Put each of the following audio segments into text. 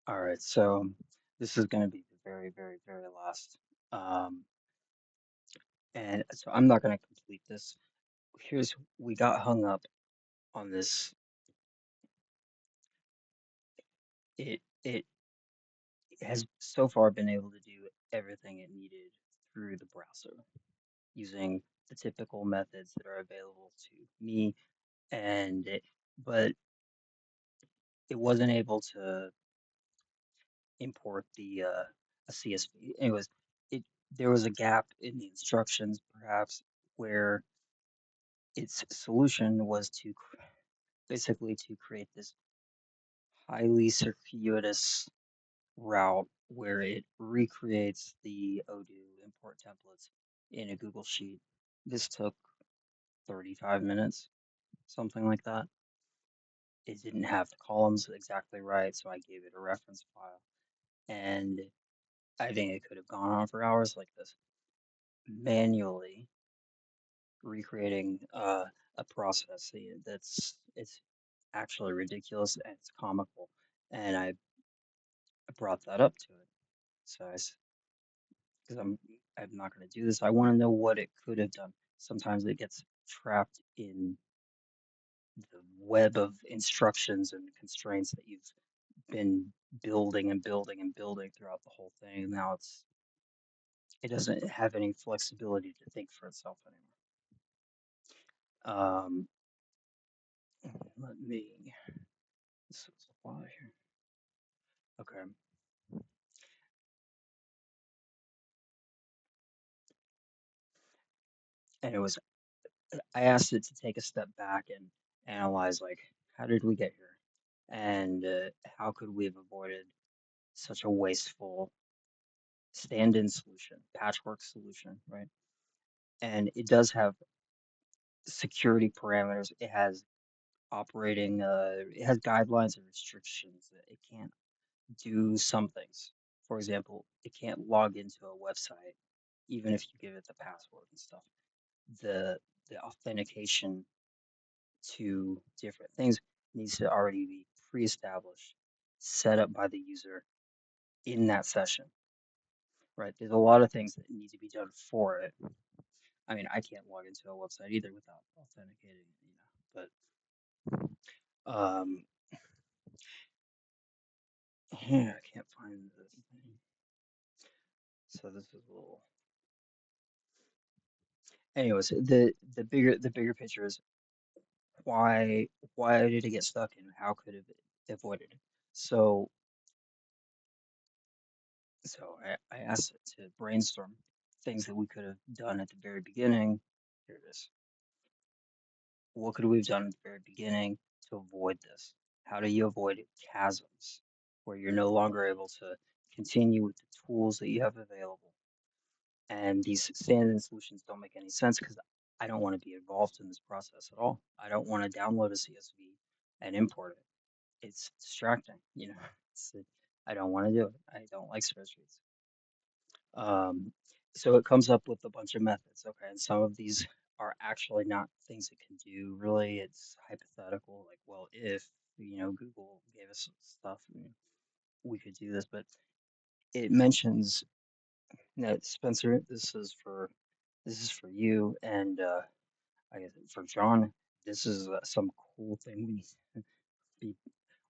All right, so this is going to be the very, very, very last. Um, and so I'm not going to complete this. We got hung up on this. It has so far been able to do everything it needed through the browser using the typical methods that are available to me, but it wasn't able to import a CSV. Anyways, it there was a gap in the instructions, perhaps, where its solution was basically to create this highly circuitous route where it recreates the Odoo import templates in a Google Sheet. This took 35 minutes, something like that. It didn't have the columns exactly right, so I gave it a reference file. And I think it could have gone on for hours like this, manually recreating a process. It's actually ridiculous and it's comical. And I brought that up to it. So because I'm not going to do this. I want to know what it could have done. Sometimes it gets trapped in the web of instructions and constraints that you've been building and building and building throughout the whole thing. Now it doesn't have any flexibility to think for itself anymore. Let me. This is a lot here. Okay, and it was. I asked it to take a step back and analyze, like, how did we get here, and how could we have avoided such a wasteful stand-in solution, patchwork solution, right? And it does have security parameters. It has guidelines and restrictions that it can't do some things. For example, it can't log into a website even if you give it the password and stuff. The the authentication to different things needs to already be pre-established, set up by the user in that session, right? There's a lot of things that need to be done for it. I mean, I can't log into a website either without authenticating, but yeah, I can't find this thing. So this is a little. Anyways, the bigger picture is why why did it get stuck and how could it be avoided? So I asked it to brainstorm things that we could have done at the very beginning. Here it is. What could we have done at the very beginning to avoid this? How do you avoid chasms where you're no longer able to continue with the tools that you have available? And these stand-in solutions don't make any sense because I don't want to be involved in this process at all. I don't want to download a CSV and import it. It's distracting. It's, I don't want to do it. I don't like spreadsheets. Um, so it comes up with a bunch of methods. Okay, and some of these are actually not things it can do. Really, it's hypothetical. Like, well, if Google gave us stuff, we could do this. But it mentions that Spencer, this is for you, and I guess for John, this is some cool thing be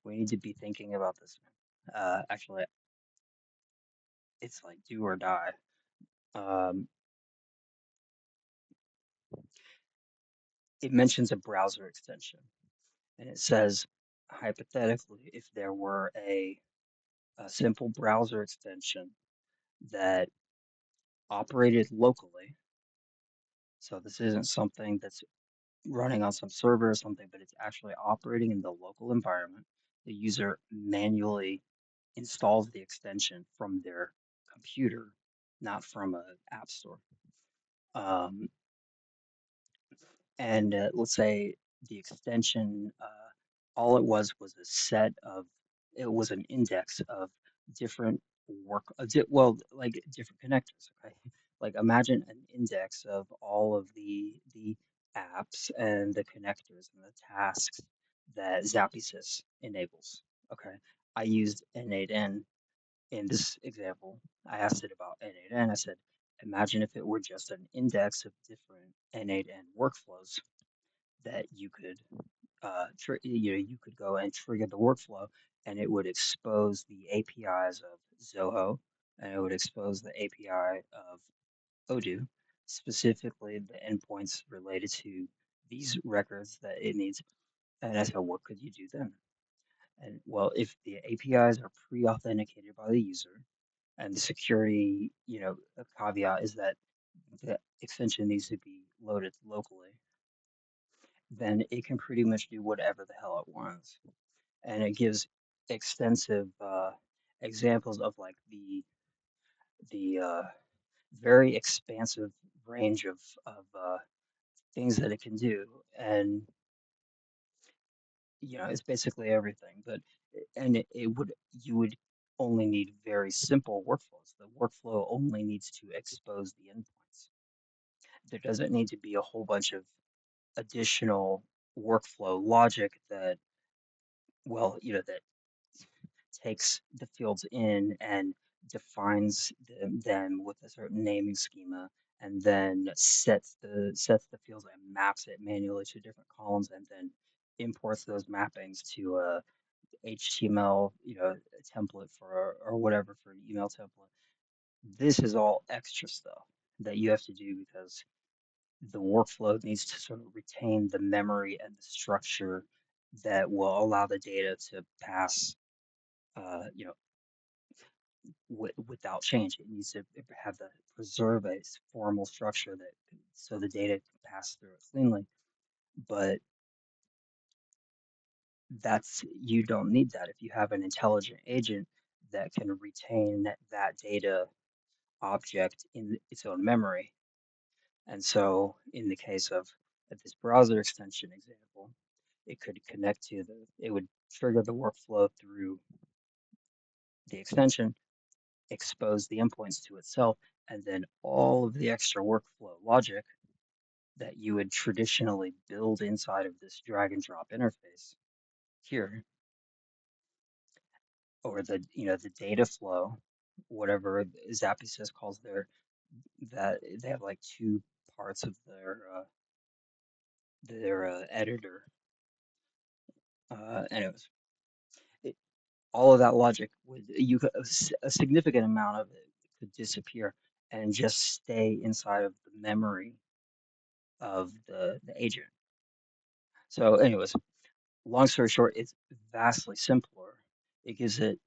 we need to be thinking about this. Actually, it's like do or die. Um, it mentions a browser extension, and it says hypothetically, if there were a simple browser extension that operated locally, so this isn't something that's running on some server or something, but it's actually operating in the local environment. The user manually installs the extension from their computer, not from an app store. Um, and let's say the extension, all it was a set of, it was an index of different well, like different connectors. Okay, like imagine an index of all of the apps and the connectors and the tasks that Zappysys enables. Okay, I used N8N in this example. I asked it about N8N. I said, imagine if it were just an index of different N8N workflows that you could you could go and trigger the workflow, and it would expose the APIs of Zoho, and it would expose the API of Odoo, specifically the endpoints related to these records that it needs. And I said, what could you do then? And well, if the APIs are pre-authenticated by the user, and the security, a caveat is that the extension needs to be loaded locally, then it can pretty much do whatever the hell it wants. And it gives extensive examples of like the very expansive range of things that it can do, and it's basically everything. But it would you would only need very simple workflows. The workflow only needs to expose the endpoints. There doesn't need to be a whole bunch of additional workflow logic that that takes the fields in and defines them with a certain naming schema, and then sets the fields and maps it manually to different columns, and then imports those mappings to a HTML template for or whatever for an email template. This is all extra stuff that you have to do because the workflow needs to sort of retain the memory and the structure that will allow the data to pass you know without change. It needs to have the preserve a formal structure that so the data can pass through it cleanly. But that's you don't need that if you have an intelligent agent that can retain that data object in its own memory. And so, in the case of this browser extension example, it could connect to it would trigger the workflow through the extension, expose the endpoints to itself, and then all of the extra workflow logic that you would traditionally build inside of this drag and drop interface here, or the data flow, whatever Zappy says calls that they have like two parts of their editor. Anyways, it, all of that logic a significant amount of it could disappear and just stay inside of the memory of the agent. So, anyways, long story short, it's vastly simpler. It gives it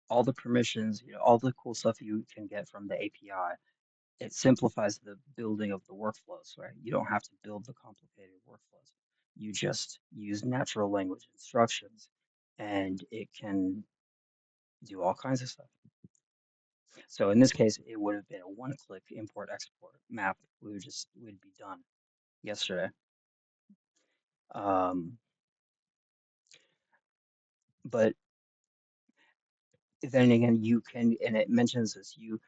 all the permissions, all the cool stuff you can get from the API. It simplifies the building of the workflows, right? You don't have to build the complicated workflows. You just use natural language instructions, and it can do all kinds of stuff. So in this case, it would have been a one-click import export map. We'd be done yesterday. Um, but then again, you can, and it mentions this, you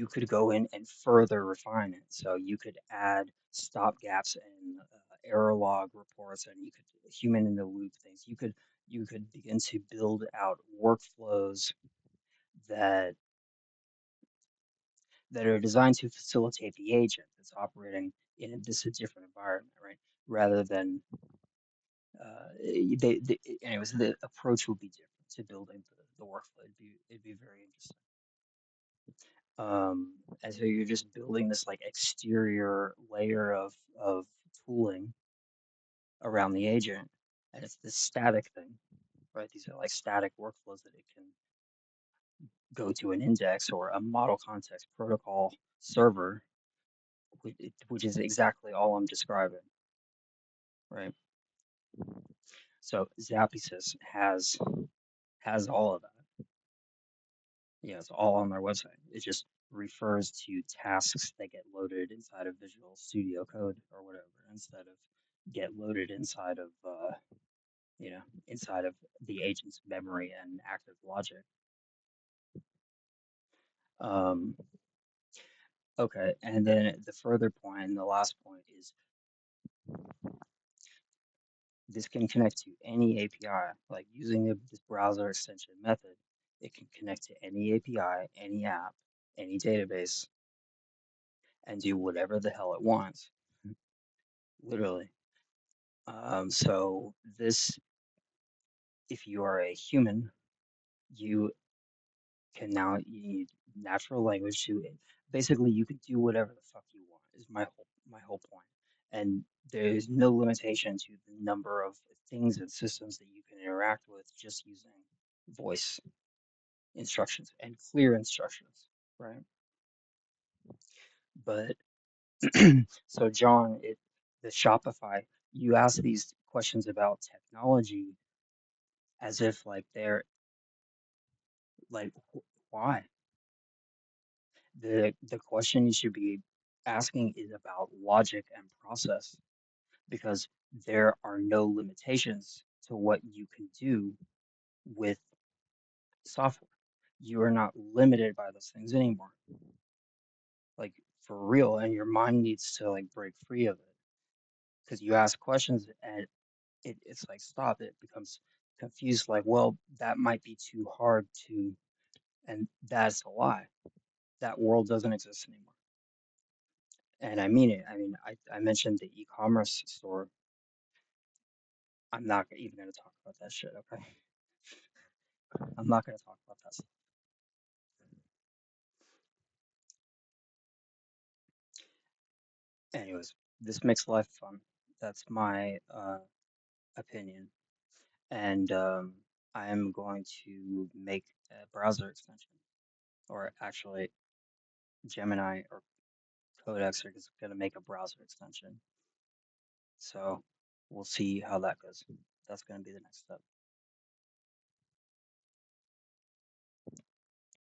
could go in and further refine it. So you could add stop gaps and error log reports, and you could human in the loop things. You could begin to build out workflows that that are designed to facilitate the agent that's operating in this a different environment, right? Rather than anyways, the approach would be different to building the workflow. It'd be very interesting. And so you're just building this like exterior layer of tooling around the agent, and it's this static thing, right? These are like static workflows that it can go to an index or a model context protocol server, which is exactly all I'm describing, right? So Zappysys has all of that. Yeah, it's all on their website. It just refers to tasks that get loaded inside of Visual Studio Code or whatever, instead of get loaded you know, inside of the agent's memory and active logic. Um, okay, and then the further point, and the last point is This can connect to any API, like using this browser extension method. It can connect to any API, any app, any database, and do whatever the hell it wants, literally. So this, if you are a human, you can now use natural language to basically you can do whatever the fuck you want is my whole point. And there's no limitation to the number of things and systems that you can interact with just using voice instructions and clear instructions, right? But so John, the Shopify, you ask these questions about technology as if like they're like why? The question you should be asking is about logic and process because there are no limitations to what you can do with software. You are not limited by those things anymore. Like for real, and your mind needs to like break free of it because you ask questions and it's like stop. It becomes confused. Like, well, that might be too hard to, and that's a lie. That world doesn't exist anymore. And I mean it. I mean, I mentioned the e-commerce store. I'm not even going to talk about that shit, okay? I'm not going to talk about that stuff. Anyways, this makes life fun. That's my opinion. And I am going to make a browser extension, or actually, Gemini or Codex are just going to make a browser extension. So we'll see how that goes. That's going to be the next step.